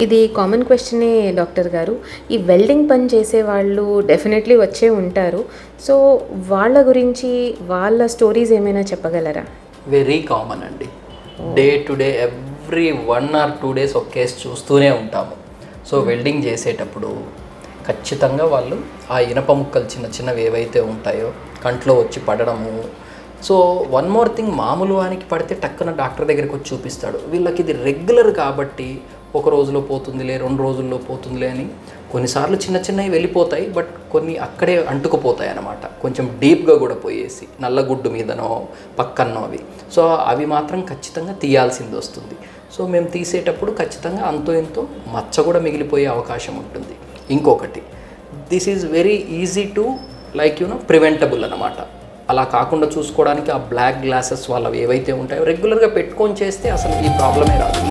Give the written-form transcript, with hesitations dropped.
ఇది కామన్ క్వశ్చనే డాక్టర్ గారు. ఈ వెల్డింగ్ పని చేసేవాళ్ళు డెఫినెట్లీ వచ్చే ఉంటారు. సో వాళ్ళ గురించి వాళ్ళ స్టోరీస్ ఏమైనా చెప్పగలరా? వెరీ కామన్ అండి. Day to day every 1 or 2 days ఒక కేసు చూస్తూనే ఉంటాము. సో వెల్డింగ్ చేసేటప్పుడు ఖచ్చితంగా వాళ్ళు ఆ ఇనప ముక్కలు చిన్న చిన్నవి ఏవైతే ఉంటాయో కంట్లో వచ్చి పడడము. సో వన్ మోర్ థింగ్, మామూలు వానికి పడితే టక్కున డాక్టర్ దగ్గరికి వచ్చి చూపిస్తాడు. వీళ్ళకి ఇది రెగ్యులర్ కాబట్టి ఒక రోజులో పోతుందిలే, 2 రోజుల్లో పోతుందిలే అని కొన్నిసార్లు చిన్న చిన్నవి వెళ్ళిపోతాయి, బట్ కొన్ని అక్కడే అంటుకుపోతాయి అన్నమాట. కొంచెం డీప్గా కూడా పోయేసి నల్లగుడ్డు మీదనో పక్కన్నో అవి. సో అవి మాత్రం ఖచ్చితంగా తీయాల్సింది వస్తుంది. సో మేము తీసేటప్పుడు ఖచ్చితంగా అంతో ఎంతో మచ్చ కూడా మిగిలిపోయే అవకాశం ఉంటుంది. ఇంకొకటి, this is very easy to preventable అన్నమాట. అలా కాకుండా చూసుకోవడానికి ఆ బ్లాక్ గ్లాసెస్ వాళ్ళవి ఏవైతే ఉంటాయో రెగ్యులర్గా పెట్టుకొని చేస్తే అసలు ఈ ప్రాబ్లమే రాదు.